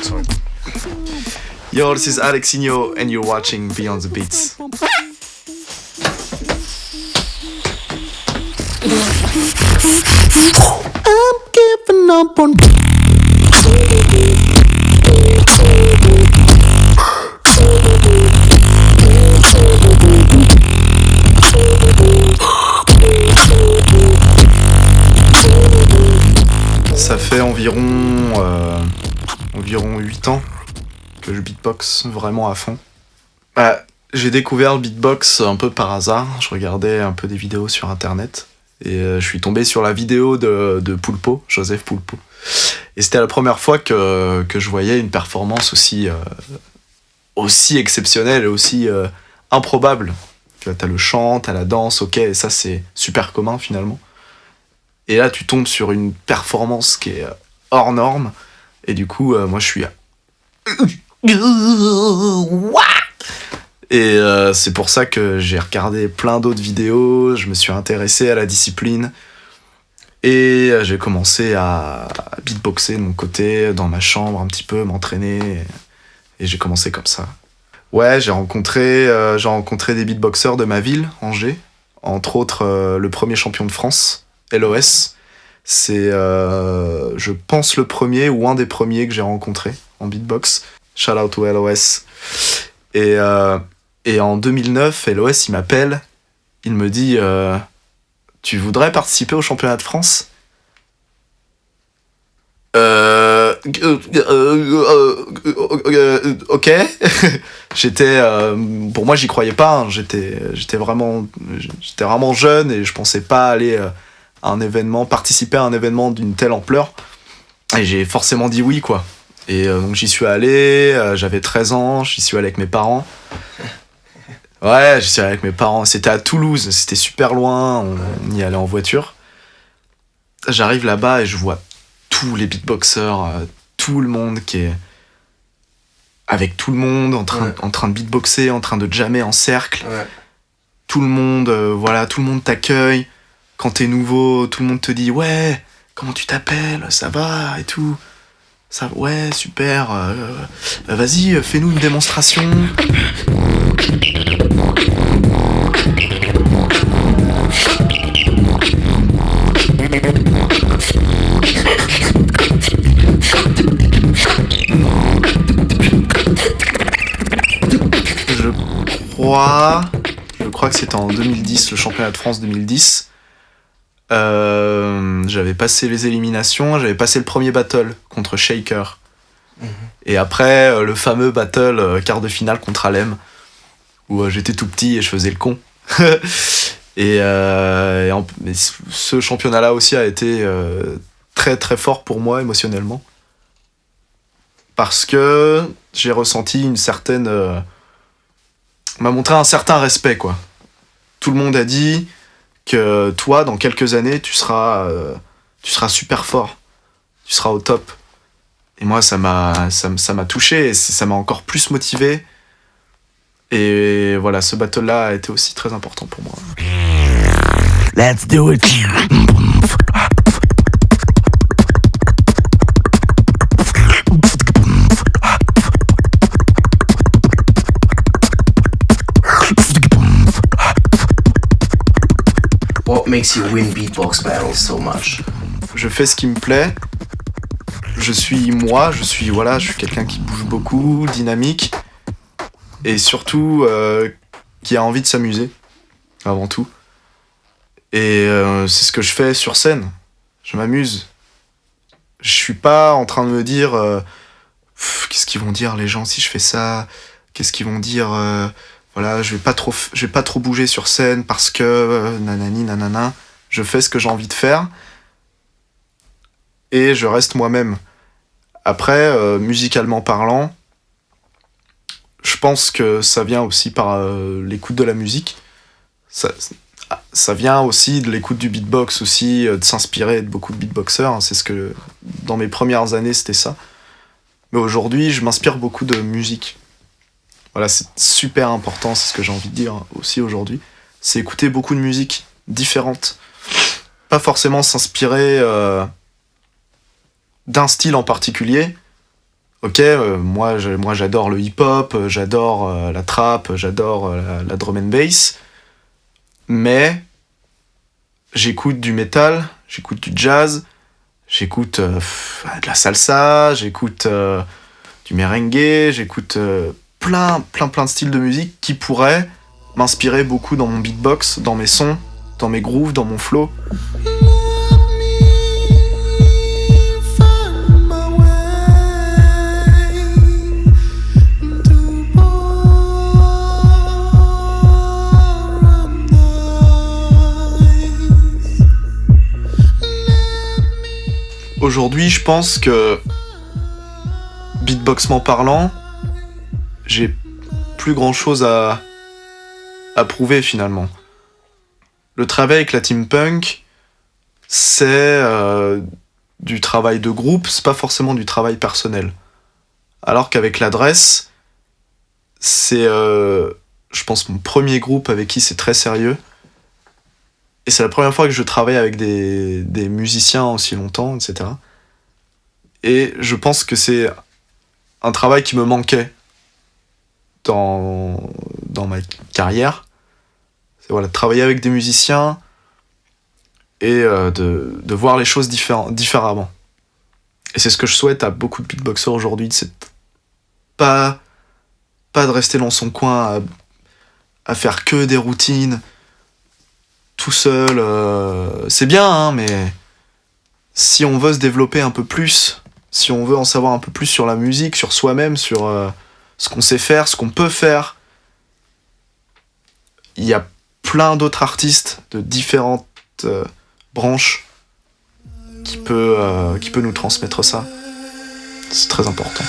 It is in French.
Sorry. Yo, this is Alexinho and you're watching Beyond the Beats. I'm giving up on Ça fait environ 8 ans que je beatbox vraiment à fond. J'ai découvert le beatbox un peu par hasard. Je regardais un peu des vidéos sur internet et je suis tombé sur la vidéo de Poulpo, Joseph Poulpo. Et c'était la première fois que je voyais une performance aussi exceptionnelle et aussi improbable. T'as le chant, t'as la danse, ok, et ça c'est super commun finalement. Et là, tu tombes sur une performance qui est hors norme. Et du coup, moi, je suis... Et c'est pour ça que j'ai regardé plein d'autres vidéos. Je me suis intéressé à la discipline. Et j'ai commencé à beatboxer de mon côté, dans ma chambre, un petit peu, m'entraîner. Et j'ai commencé comme ça. Ouais, j'ai rencontré des beatboxers de ma ville, Angers. Entre autres, le premier champion de France. LOS, c'est je pense le premier ou un des premiers que j'ai rencontré en beatbox. Shout out to LOS. Et en 2009, LOS il m'appelle, il me dit tu voudrais participer au championnat de France ? Ok. Pour moi j'y croyais pas, hein. J'étais vraiment jeune et je pensais pas aller participer à un événement d'une telle ampleur. Et j'ai forcément dit oui, quoi. Et donc j'y suis allé, j'avais 13 ans, j'y suis allé avec mes parents. Ouais, j'y suis allé avec mes parents. C'était à Toulouse, c'était super loin, on y allait en voiture. J'arrive là-bas et je vois tous les beatboxers, tout le monde qui est... Avec tout le monde, en train de beatboxer, en train de jammer en cercle. Ouais. Tout le monde, tout le monde t'accueille. Quand t'es nouveau, tout le monde te dit « Ouais, comment tu t'appelles ? Ça va ?» et tout. Ça, ouais, super. Vas-y, fais-nous une démonstration. Je crois que c'était en 2010, le championnat de France 2010. J'avais passé les éliminations, j'avais passé le premier battle contre Shaker. Et après, le fameux battle quart de finale contre Alem, où j'étais tout petit et je faisais le con. Mais ce championnat-là aussi a été très très fort pour moi émotionnellement. Parce que j'ai ressenti une certaine... m'a montré un certain respect, quoi. Tout le monde a dit que toi, dans quelques années, tu seras super fort. Tu seras au top. Et moi, ça m'a touché et ça m'a encore plus motivé. Et voilà, ce battle-là a été aussi très important pour moi. Let's do it! What makes you win beatbox battles so much? Je fais ce qui me plaît. Je suis quelqu'un qui bouge beaucoup, dynamique, et surtout qui a envie de s'amuser, avant tout. Et c'est ce que je fais sur scène. Je m'amuse. Je suis pas en train de me dire qu'est-ce qu'ils vont dire les gens si je fais ça, qu'est-ce qu'ils vont dire je vais pas trop bouger sur scène parce que nanani nanana. Je fais ce que j'ai envie de faire et je reste moi-même. Après, musicalement parlant, je pense que ça vient aussi par l'écoute de la musique. Ça vient aussi de l'écoute du beatbox aussi, de s'inspirer de beaucoup de beatboxers. C'est ce que, dans mes premières années, c'était ça. Mais aujourd'hui, je m'inspire beaucoup de musique. Voilà, c'est super important, c'est ce que j'ai envie de dire aussi aujourd'hui. C'est écouter beaucoup de musique différente. Pas forcément s'inspirer d'un style en particulier. Ok, moi j'adore le hip-hop, j'adore la trap, j'adore la drum and bass, mais j'écoute du metal, j'écoute du jazz, j'écoute de la salsa, j'écoute du merengue, j'écoute plein de styles de musique qui pourraient m'inspirer beaucoup dans mon beatbox, dans mes sons, dans mes grooves, dans mon flow. Aujourd'hui, je pense que, beatboxement parlant, j'ai plus grand chose à prouver finalement. Le travail avec la team punk, c'est du travail de groupe, c'est pas forcément du travail personnel. Alors qu'avec l'adresse, c'est, je pense, mon premier groupe avec qui c'est très sérieux. Et c'est la première fois que je travaille avec des musiciens aussi longtemps, etc. Et je pense que c'est un travail qui me manquait dans ma carrière. C'est voilà, de travailler avec des musiciens et de voir les choses différemment. Et c'est ce que je souhaite à beaucoup de beatboxers aujourd'hui, c'est pas de rester dans son coin à faire que des routines tout seul, c'est bien, hein, mais si on veut se développer un peu plus, si on veut en savoir un peu plus sur la musique, sur soi-même, sur ce qu'on sait faire, ce qu'on peut faire, il y a plein d'autres artistes de différentes branches qui peut nous transmettre ça. C'est très important.